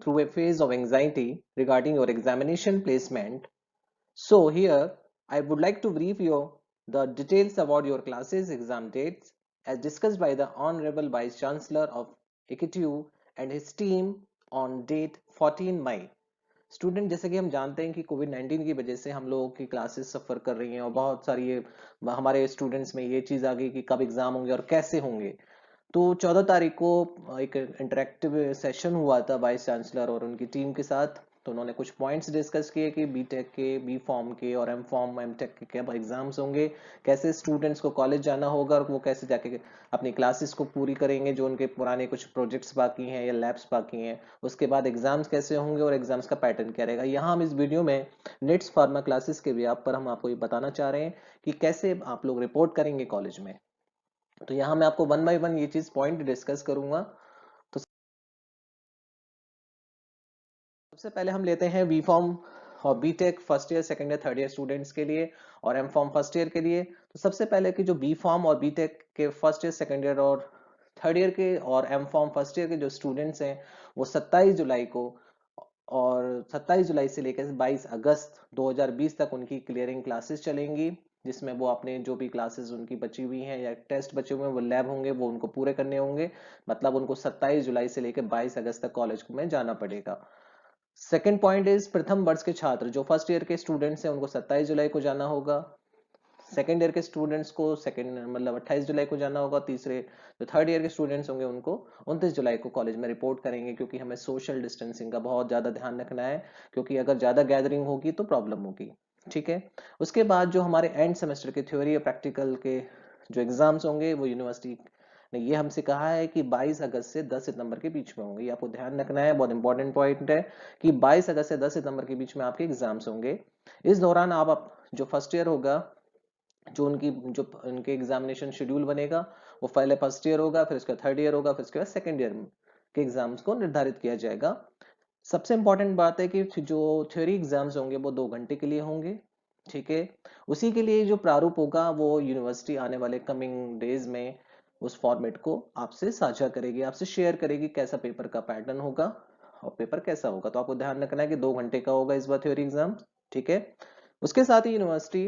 through a phase of anxiety regarding your examination placement. So here I would like to brief you the details about your classes exam dates as discussed by the Honorable Vice Chancellor of AKTU and his team on date 14 May. Student जैसे कि हम जानते हैं कि Covid 19 की वजह से हम लोगों की क्लासेस सफर कर रही हैं और बहुत सारी ये हमारे स्टूडेंट्स में ये चीज आ गई कि कब एग्जाम होंगे और कैसे होंगे। तो 14 तारीख को एक इंटरेक्टिव सेशन हुआ था वाइस चांसलर और उनकी टीम के साथ। तो उन्होंने कुछ पॉइंट्स डिस्कस किए कि बीटेक के, बी फॉर्म के और एम फॉर्म एम टेक के क्या एग्जाम्स होंगे, कैसे स्टूडेंट्स को कॉलेज जाना होगा और वो कैसे जाके अपनी क्लासेस को पूरी करेंगे, जो उनके पुराने कुछ प्रोजेक्ट्स बाकी हैं या लैब्स बाकी हैं, उसके बाद एग्जाम्स कैसे होंगे और एग्जाम्स का पैटर्न क्या रहेगा। यहाँ हम इस वीडियो में नेट्स फार्मा क्लासेस के व्याप पर हम आपको ये बताना चाह रहे हैं कि कैसे आप लोग रिपोर्ट करेंगे कॉलेज में। तो यहाँ मैं आपको वन बाय वन ये चीज पॉइंट डिस्कस करूंगा। तो सबसे पहले हम लेते हैं बी फॉर्म और BTech first year, second year, third year students के लिए और एम फॉर्म फर्स्ट ईयर के लिए। तो सबसे पहले कि जो बी फॉर्म और बीटेक के फर्स्ट ईयर, सेकंड ईयर और थर्ड ईयर के और एम फॉर्म फर्स्ट ईयर के जो स्टूडेंट्स हैं वो 27 जुलाई को और 27 जुलाई से लेकर 22 अगस्त 2020 तक उनकी क्लियरिंग क्लासेस चलेंगी, जिसमें वो अपने जो भी क्लासेस उनकी बची हुई हैं या टेस्ट बचे हुए हैं वो लैब होंगे वो उनको पूरे करने होंगे। मतलब उनको 27 जुलाई से लेकर 22 अगस्त तक कॉलेज में जाना पड़ेगा। सेकेंड पॉइंट इज प्रथम वर्ष के छात्र जो फर्स्ट ईयर के स्टूडेंट्स हैं उनको 27 जुलाई को जाना होगा। सेकेंड ईयर के स्टूडेंट्स को सेकेंड मतलब 28 जुलाई को जाना होगा। तीसरे जो थर्ड ईयर के स्टूडेंट्स होंगे उनको 29 जुलाई को कॉलेज में रिपोर्ट करेंगे, क्योंकि हमें सोशल डिस्टेंसिंग का बहुत ज्यादा ध्यान रखना है, क्योंकि अगर ज्यादा गैदरिंग होगी तो प्रॉब्लम होगी। ठीक है। उसके बाद जो हमारे एंड सेमेस्टर के थ्योरी और प्रैक्टिकल के जो एग्जाम्स होंगे वो यूनिवर्सिटी ने ये हमसे कहा है कि 22 अगस्त से 10 सितंबर के बीच में होंगे। ये आपको ध्यान रखना है, बहुत इंपॉर्टेंट पॉइंट है कि 22 अगस्त से 10 सितंबर के बीच में आपके एग्जाम्स होंगे। इस दौरान आप जो फर्स्ट ईयर होगा, जो उनके एग्जामिनेशन शेड्यूल बनेगा वो पहले फर्स्ट ईयर होगा, फिर उसका थर्ड ईयर होगा, फिर उसके बाद सेकंड ईयर के एग्जाम्स को निर्धारित किया जाएगा। सबसे इंपॉर्टेंट बात है कि जो थ्योरी एग्जाम्स होंगे वो 2 घंटे के लिए होंगे। ठीक है। उसी के लिए जो प्रारूप होगा वो यूनिवर्सिटी आने वाले कमिंग डेज में उस फॉर्मेट को आपसे साझा करेगी, आपसे शेयर करेगी कैसा पेपर का पैटर्न होगा और पेपर कैसा होगा। तो आपको ध्यान रखना है कि 2 घंटे का होगा इस बार थ्योरी एग्जाम। ठीक है। उसके साथ ही यूनिवर्सिटी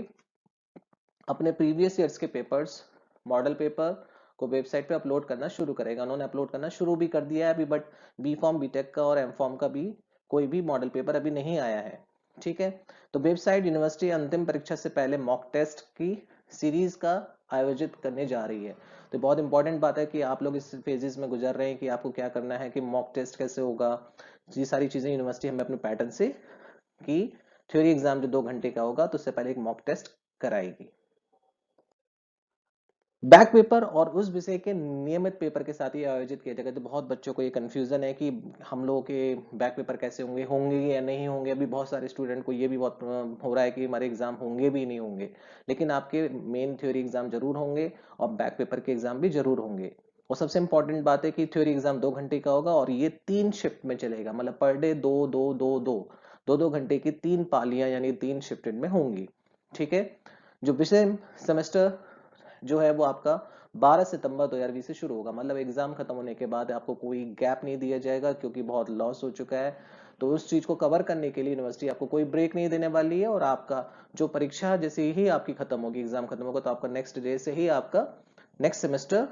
अपने प्रीवियस ईयर्स के पेपर्स, मॉडल पेपर को वेबसाइट पे अपलोड करना शुरू करेगा। उन्होंने अपलोड करना शुरू भी कर दिया है अभी, बट बी फॉर्म, बीटेक का और एम फॉर्म का भी कोई भी मॉडल पेपर अभी नहीं आया है। ठीक है। तो वेबसाइट यूनिवर्सिटी अंतिम परीक्षा से पहले मॉक टेस्ट की सीरीज का आयोजित करने जा रही है। तो बहुत इंपॉर्टेंट बात है कि आप लोग इस फेजेस में गुजर रहे हैं कि आपको क्या करना है, कि मॉक टेस्ट कैसे होगा, ये सारी चीजें यूनिवर्सिटी हमें अपने पैटर्न से कि थ्योरी एग्जाम जो 2 घंटे का होगा तो उससे पहले एक मॉक टेस्ट कराएगी। बैक पेपर और उस विषय के नियमित पेपर के साथ ही आयोजित किया जाएगा। तो बहुत बच्चों को ये कंफ्यूजन है कि हम लोगों के बैक पेपर कैसे होंगे, होंगे या नहीं होंगे। अभी बहुत सारे स्टूडेंट को ये भी बहुत हो रहा है कि हमारे एग्जाम होंगे भी नहीं होंगे, लेकिन आपके मेन थ्योरी एग्जाम जरूर होंगे और बैक पेपर के एग्जाम भी जरूर होंगे। और सबसे इंपॉर्टेंट बात है कि थ्योरी एग्जाम 2 घंटे का होगा और ये 3 शिफ्ट में चलेगा, मतलब पर डे 2-2-2-2 घंटे की 3 पालियां यानी 3 शिफ्टेड में होंगी। ठीक है। जो विषय सेमेस्टर जो है वो आपका 12 सितंबर 2020 से शुरू होगा, मतलब एग्जाम खत्म होने के बाद आपको कोई गैप नहीं दिया जाएगा, क्योंकि बहुत लॉस हो चुका है। तो उस चीज को कवर करने के लिए यूनिवर्सिटी आपको कोई ब्रेक नहीं देने वाली है और आपका जो परीक्षा जैसे ही आपकी खत्म होगी, एग्जाम खत्म होगा, तो आपका नेक्स्ट डे से ही आपका नेक्स्ट सेमेस्टर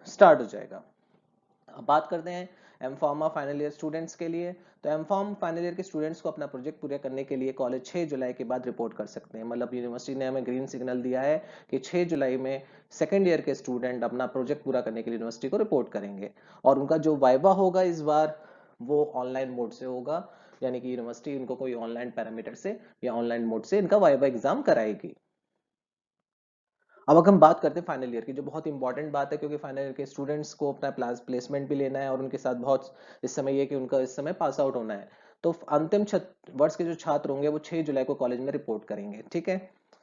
स्टार्ट हो जाएगा। अब बात करते हैं M pharma final year students के लिए। तो एम फार्म फाइनल ईयर के स्टूडेंट्स को अपना प्रोजेक्ट पूरा करने के लिए कॉलेज 6 जुलाई के बाद रिपोर्ट कर सकते हैं। मतलब यूनिवर्सिटी ने हमें ग्रीन सिग्नल दिया है कि 6 जुलाई में सेकेंड ईयर के स्टूडेंट अपना प्रोजेक्ट पूरा करने के लिए यूनिवर्सिटी को रिपोर्ट करेंगे और उनका जो वाइवा होगा इस बार वो ऑनलाइन मोड से होगा, यानी कि यूनिवर्सिटी इनको कोई ऑनलाइन पैरामीटर से या ऑनलाइन मोड से इनका वाइवा एग्जाम कराएगी। अब अगर हम बात करते हैं फाइनल ईयर की, जो बहुत इंपॉर्टेंट बात है, क्योंकि फाइनल ईयर के स्टूडेंट्स को अपना प्लेसमेंट भी लेना है और उनके साथ बहुत इस समय ये कि उनका इस समय पास आउट होना है। तो अंतिम वर्ष के जो छात्र होंगे वो 6 जुलाई को कॉलेज में रिपोर्ट करेंगे। ठीक है।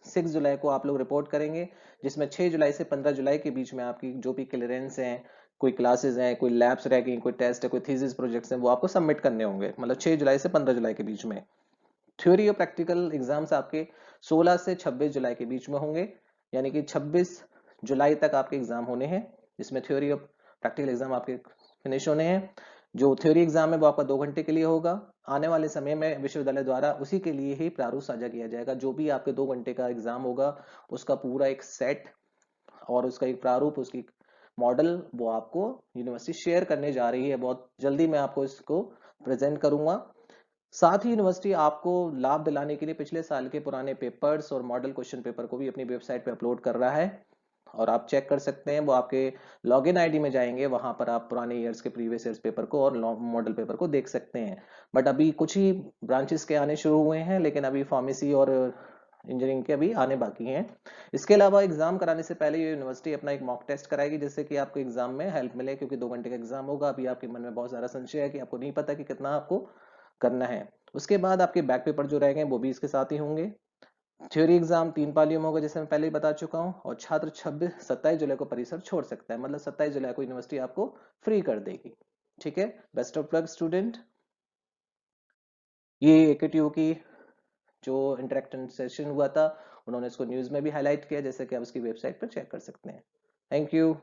6 जुलाई को आप लोग रिपोर्ट करेंगे, जिसमें 6 जुलाई से 15 जुलाई के बीच में आपकी जो भी क्लियरेंस है, कोई क्लासेस हैं, कोई लैब्स रह गई, कोई टेस्ट है, कोई थीसिस प्रोजेक्ट्स हैं, वो आपको सबमिट करने होंगे, मतलब 6 जुलाई से 15 जुलाई के बीच में। थ्योरी और प्रैक्टिकल एग्जाम्स आपके 16 से 26 जुलाई के बीच में होंगे, यानी कि 26 जुलाई तक आपके एग्जाम होने हैं, जिसमें थ्योरी और प्रैक्टिकल एग्जाम आपके फिनिश होने हैं। जो थ्योरी एग्जाम है वो आपका 2 घंटे के लिए होगा। आने वाले समय में विश्वविद्यालय द्वारा उसी के लिए ही प्रारूप साझा किया जाएगा। जो भी आपके 2 घंटे का एग्जाम होगा उसका पूरा एक सेट और उसका एक प्रारूप, उसकी मॉडल वो आपको यूनिवर्सिटी शेयर करने जा रही है। बहुत जल्दी मैं आपको इसको प्रेजेंट करूंगा। साथ ही यूनिवर्सिटी आपको लाभ दिलाने के लिए पिछले साल के पुराने पेपर्स और मॉडल क्वेश्चन पेपर को भी अपनी वेबसाइट पे अपलोड कर रहा है और आप चेक कर सकते हैं। वो आपके लॉगिन आईडी में जाएंगे, वहां पर आप पुराने ईयर्स के प्रीवियस ईयर्स पेपर को और मॉडल पेपर को देख सकते हैं। बट अभी कुछ ही ब्रांचेस के आने शुरू हुए हैं, लेकिन अभी फार्मेसी और इंजीनियरिंग के अभी आने बाकी हैं। इसके अलावा एग्जाम कराने से पहले ये यूनिवर्सिटी अपना एक मॉक टेस्ट कराएगी, जिससे कि आपको एग्जाम में हेल्प मिले, क्योंकि 2 घंटे का एग्जाम होगा। अभी आपके मन में बहुत सारा संशय है कि आपको नहीं पता कि कितना आपको करना है। उसके बाद आपके बैक पेपर जो रहेंगे वो भी इसके साथ ही होंगे। थ्योरी एग्जाम 3 पालियों में होगा, जैसे मैं पहले ही बता चुका हूँ, और छात्र 27 जुलाई को परिसर छोड़ सकता है, मतलब 27 जुलाई को यूनिवर्सिटी आपको फ्री कर देगी। ठीक है, बेस्ट ऑफ लक स्टूडेंट। ये AKTU की जो इंटरेक्टिव सेशन हुआ था, उन्होंने इसको न्यूज में भी हाईलाइट किया, जैसे कि आप उसकी वेबसाइट पर चेक कर सकते हैं। Thank you.